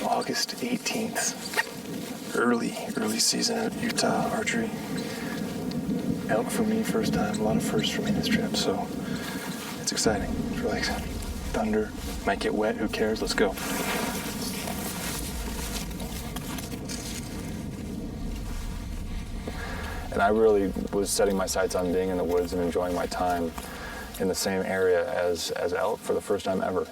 August 18th. Early season at Utah archery. Elk for me, first time. A lot of firsts for me this trip, so it's exciting. It's really exciting. Thunder, might get wet, who cares? Let's go. And I really was setting my sights on being in the woods and enjoying my time in the same area as elk for the first time ever.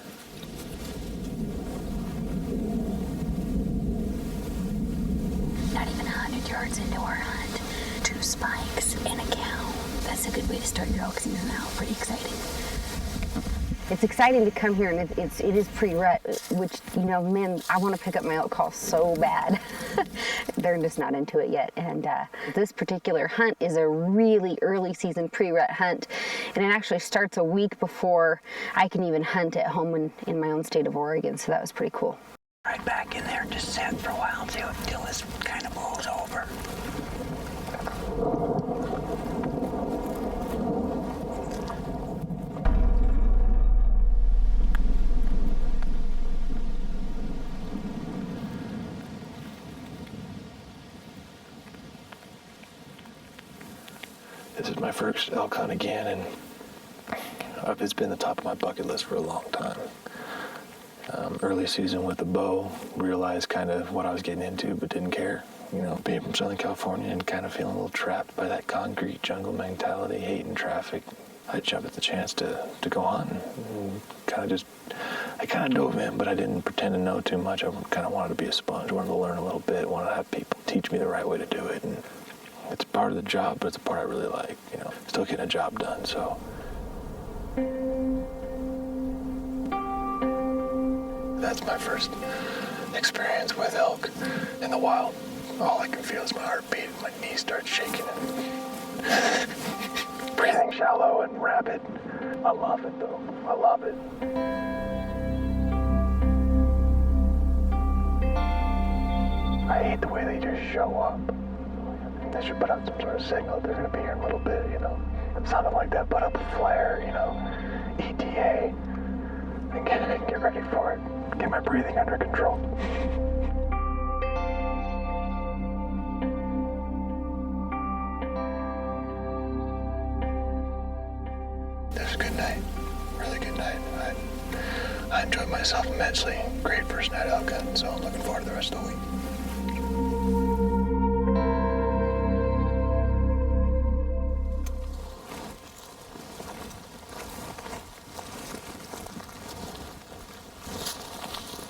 Not even 100 yards into our hunt, 2 spikes and a cow. That's a good way to start your elk season out. Pretty exciting. It's exciting to come here, and it is pre-rut, which, you know, man, I want to pick up my elk call so bad. They're just not into it yet. And this particular hunt is a really early season pre-rut hunt, and it actually starts a week before I can even hunt at home in my own state of Oregon, so that was pretty cool. Right back in there and just sat for a while until this kind of blows over. This is my first elk hunt again, and it's been the top of my bucket list for a long time. Early season with the bow, realized kind of what I was getting into, but didn't care. You know, being from Southern California and kind of feeling a little trapped by that concrete jungle mentality, hating traffic, I jumped at the chance to go hunting. I kind of dove in, but I didn't pretend to know too much. I kind of wanted to be a sponge, wanted to learn a little bit, wanted to have people teach me the right way to do it. And it's part of the job, but it's a part I really like, you know, still getting a job done, so. That's my first experience with elk in the wild. All I can feel is my heartbeat, my knees start shaking. Breathing shallow and rapid. I love it though, I love it. I hate the way they just show up. They should put out some sort of signal they're going to be here in a little bit, you know. Something like that, put up a flare, you know, ETA, and get ready for it. Get my breathing under control. That was a good night, really good night. I enjoyed myself immensely. Great first night elk hunt, so I'm looking forward to the rest of the week.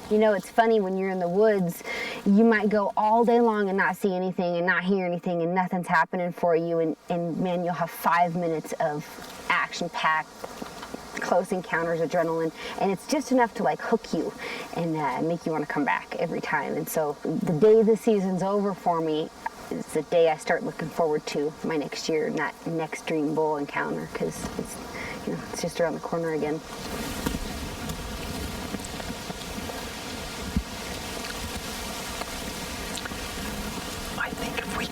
You know, it's funny when you're in the woods, you might go all day long and not see anything and not hear anything and nothing's happening for you, and man, you'll have 5 minutes of action-packed, close encounters, adrenaline, and it's just enough to like hook you and make you want to come back every time. And so the day the season's over for me is the day I start looking forward to my next year, not next dream bull encounter, because it's, you know, it's just around the corner again.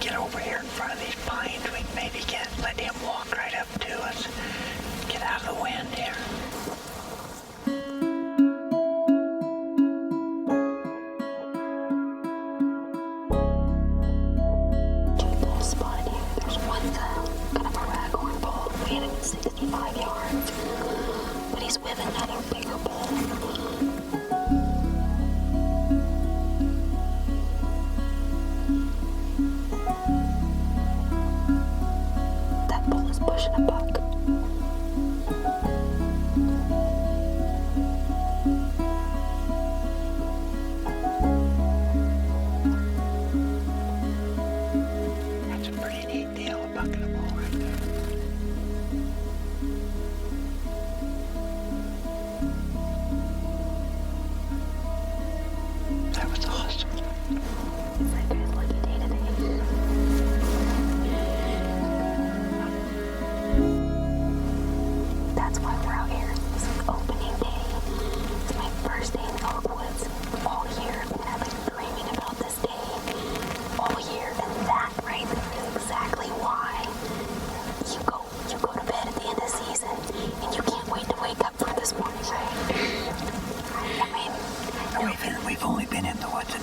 Get over here in front of these pines, we can maybe let him walk right up to us. Get out of the wind here. Two bulls spotted here. There's one's kind of a raghorn bull. We had him at 65 yards, but he's with another bigger bull. Pushing a buck. That's a pretty neat deal, a buck and a bull right there. That was awesome. It's like a lucky day today. That's why we're out here. It's like opening day. It's my first day in Elkwoods all year. I've been dreaming about this day all year, and that right there is exactly why you go to bed at the end of the season and you can't wait to wake up for this morning, right? I mean, we've only been in the woods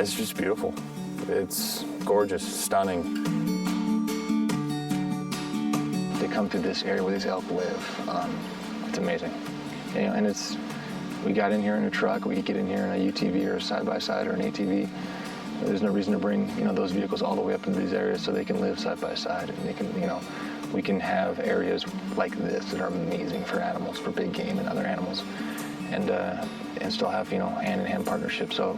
It's just beautiful. It's gorgeous, stunning. They come through this area where these elk live. It's amazing. You know, and we got in here in a truck. We could get in here in a UTV or a side-by-side or an ATV. There's no reason to bring, you know, those vehicles all the way up into these areas so they can live side by side, and they can, you know, we can have areas like this that are amazing for animals, for big game and other animals, and still have, you know, hand-in-hand partnerships. So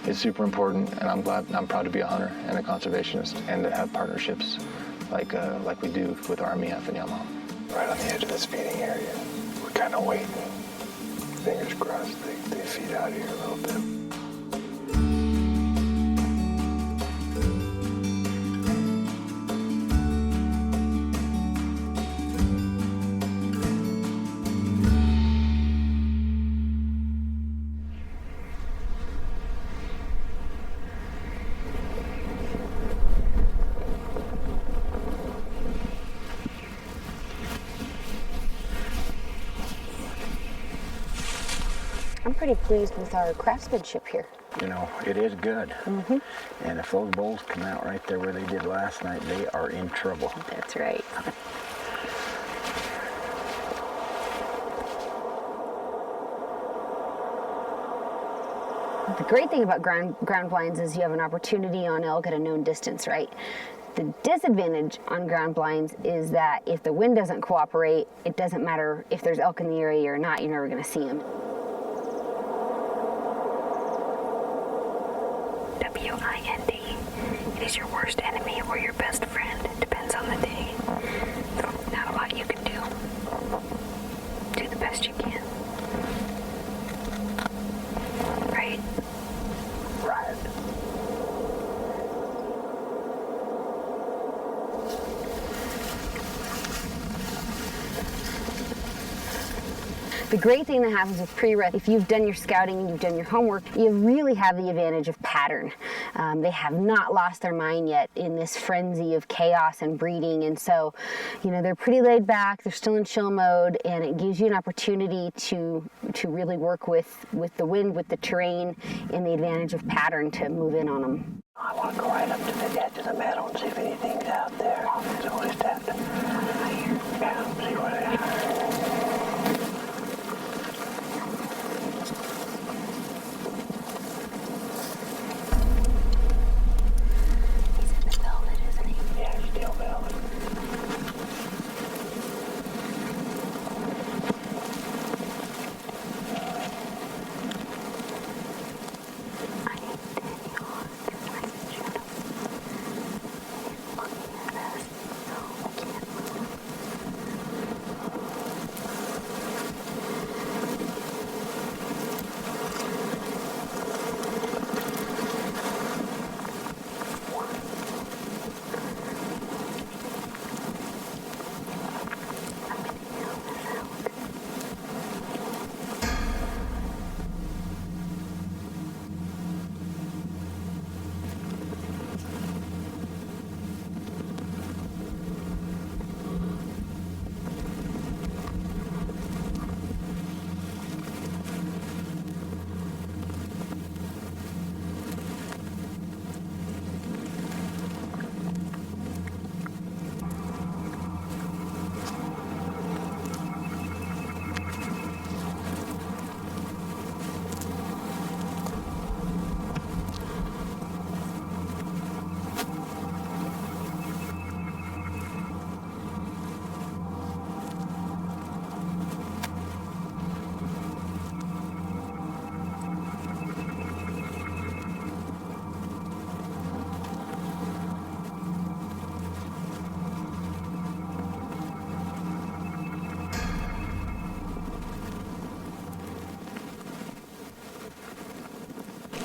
it's super important, and I'm proud to be a hunter and a conservationist, and to have partnerships like we do with RMEF and Yamaha. Right on the edge of this feeding area, we're kind of waiting. Fingers crossed they feed out here a little bit. I'm pretty pleased with our craftsmanship here. You know, it is good. And if those bulls come out right there where they did last night, they are in trouble. That's right. The great thing about ground blinds is you have an opportunity on elk at a known distance, right? The disadvantage on ground blinds is that if the wind doesn't cooperate, it doesn't matter if there's elk in the area or not, you're never going to see them. WIND. It is your worst enemy or your best friend. It depends on the day. Not a lot you can do. Do the best you can. Right? Right. The great thing that happens with pre-rut, if you've done your scouting and you've done your homework, you really have the advantage of pattern. They have not lost their mind yet in this frenzy of chaos and breeding, and so, you know, they're pretty laid back, they're still in chill mode, and it gives you an opportunity to really work with the wind, with the terrain, and the advantage of pattern to move in on them. I want to go right up to the edge of the meadow and see if anything's out there. So is that? Yeah, see what it is.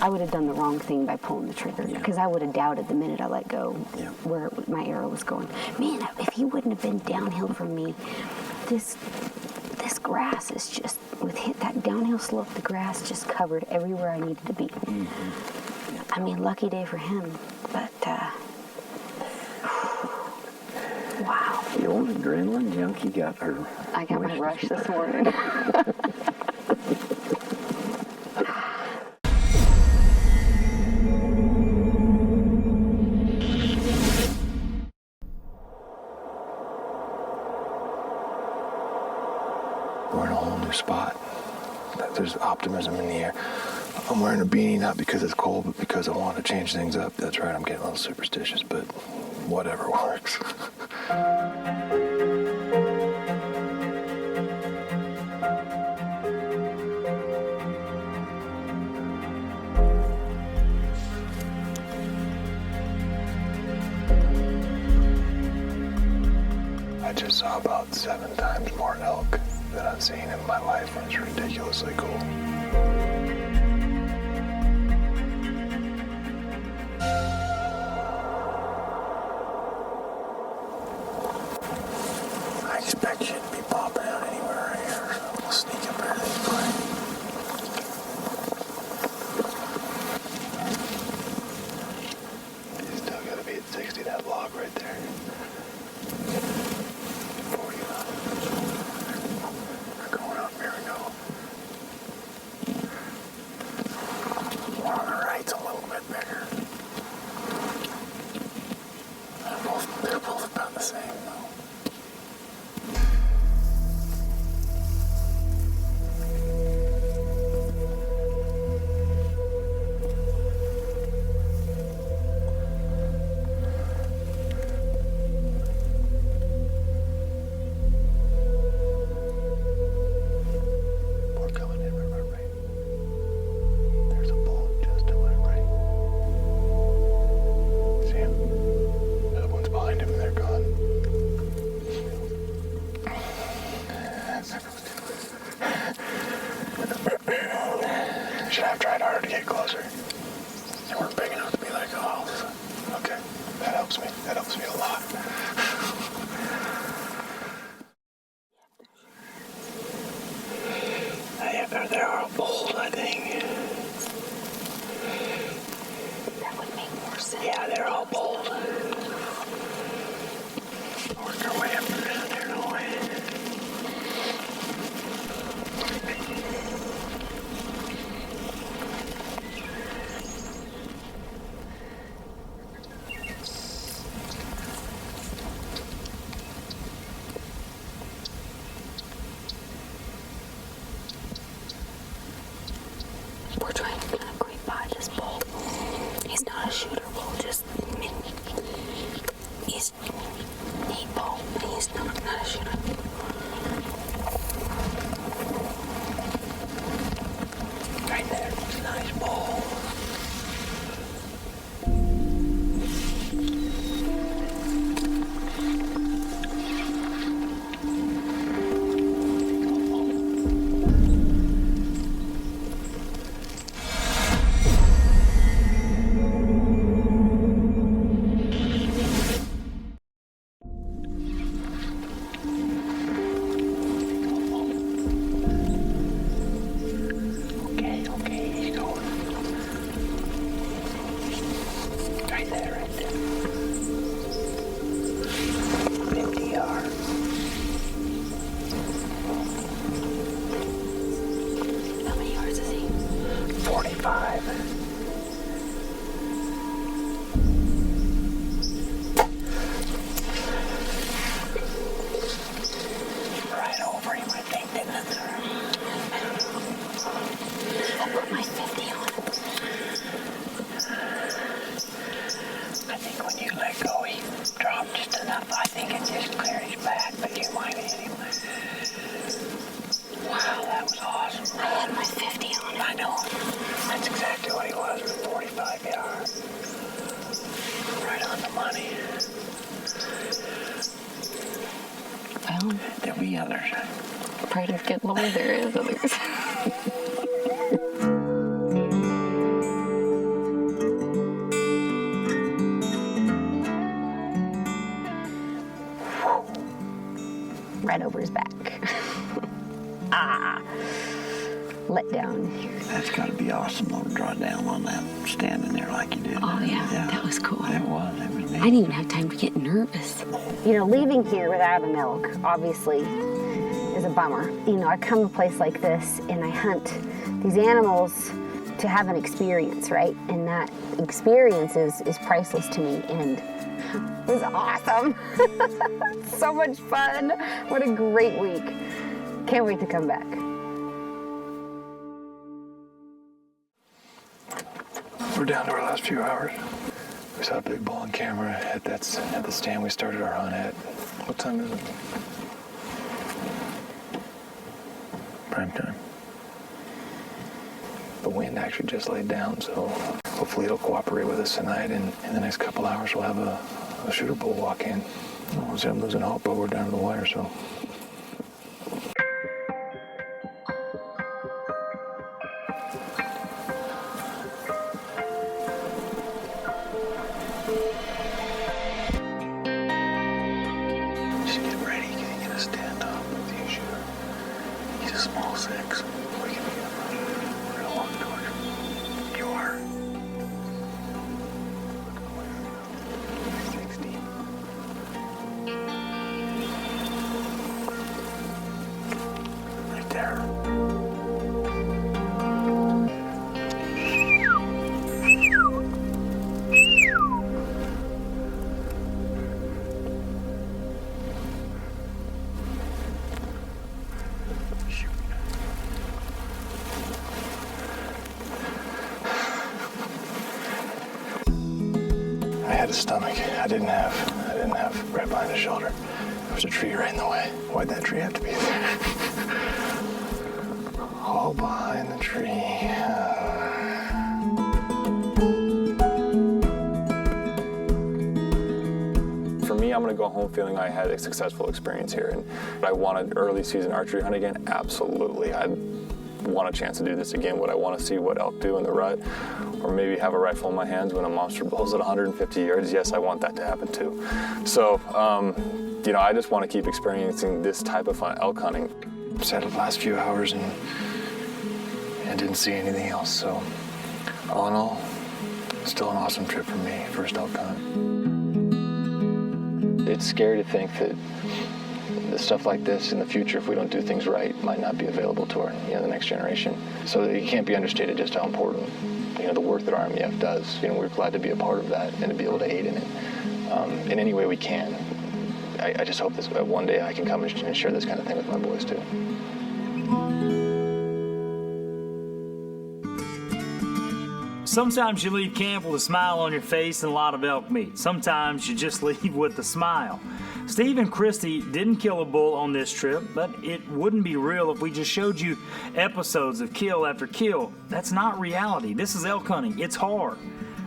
I would have done the wrong thing by pulling the trigger, because I would have doubted the minute I let go where my arrow was going. Man, if he wouldn't have been downhill from me, this grass is just, with that downhill slope, the grass just covered everywhere I needed to be. I mean, lucky day for him, but wow. The old adrenaline junkie got her. I got my rush this morning. we're in a whole new spot. There's optimism in the air. I'm wearing a beanie not because it's cold, but because I want to change things up. That's right, I'm getting a little superstitious, but whatever works. I just saw about 7 times more elk than I've seen in my life, and it's ridiculously cool. I expect you to be popping out anywhere right here, so we'll sneak up here this way. You still gotta be at 60, that log right there. 40 We're going up, here we go. One on the right's a little bit bigger. They're both about the same though. We're coming in right, right. There's a bull just to my right. See him? The other one's behind him and they're gone. Should I have tried harder to get closer? They weren't big enough to be like, oh, okay. That helps me. That helps me a lot. They're all bold, I think. That would make more sense. Yeah, they're all bold. Work our way up around here, no way. We're trying to kind of creep by this bull. He's not a shooter bull, just he's neat bull. He's not a shooter. Right there. It's a nice bull. Okay, he's going. Right there, right there. 50 yards. How many yards is he? 45. Right over him, I think, didn't it? I'll put my 50 on him. I think when you let go, he dropped just enough. I think it just cleared his back, but you might hit him. Wow, that was awesome. I had my 50 on him. I know. That's exactly what he was with 45 yards. Right on the money. Well, There'll be others. pray to get lower. There is others. Right over his back. Let down. That's got to be awesome, though, to draw down on that, standing there like you did. Oh, yeah, that was cool. It was neat. I didn't even have time to get nervous. You know, leaving here without an elk, obviously, is a bummer. You know, I come to a place like this and I hunt these animals to have an experience, right? And that experience is priceless to me, and it was awesome. So much fun. What a great week. Can't wait to come back. We're down to our last few hours. We saw a big bull on camera at the stand we started our hunt at. What time is it? Prime time. The wind actually just laid down, so hopefully it'll cooperate with us tonight, and in the next couple hours we'll have a shooter bull walk in. Obviously I'm losing hope, but we're down to the wire, so. Just get ready, can you get a stand up with you, shooter? He's a small 6. We can get him running. We're gonna walk towards him. You are. 60. Right there. I had a stomach. I didn't have right behind the shoulder. There was a tree right in the way. Why'd that tree have to be there? All behind the tree. For me, I'm gonna go home feeling I had a successful experience here. And I wanted early season archery hunt again? Absolutely. I want a chance to do this again. Would I want to see what elk do in the rut? Or maybe have a rifle in my hands when a monster bull's at 150 yards? Yes, I want that to happen too. So, you know, I just want to keep experiencing this type of fun elk hunting. Sat the last few hours and didn't see anything else. So, all in all, still an awesome trip for me, first elk hunt. It's scary to think that stuff like this in the future, if we don't do things right, might not be available to our, the next generation. So it can't be understated just how important, the work that our RMEF does. We're glad to be a part of that and to be able to aid in it in any way we can. I just hope that one day I can come and share this kind of thing with my boys too. Sometimes you leave camp with a smile on your face and a lot of elk meat. Sometimes you just leave with a smile. Steve and Kristy didn't kill a bull on this trip, but it wouldn't be real if we just showed you episodes of kill after kill. That's not reality. This is elk hunting. It's hard.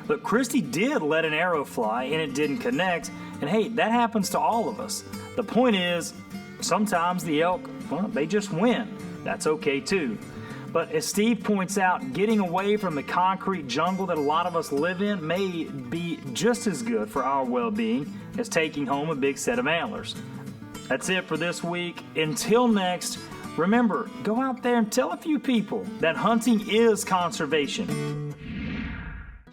But Kristy did let an arrow fly and it didn't connect. And hey, that happens to all of us. The point is, sometimes the elk, they just win. That's okay too. But as Steve points out, getting away from the concrete jungle that a lot of us live in may be just as good for our well-being as taking home a big set of antlers. That's it for this week. Until next, remember, go out there and tell a few people that hunting is conservation.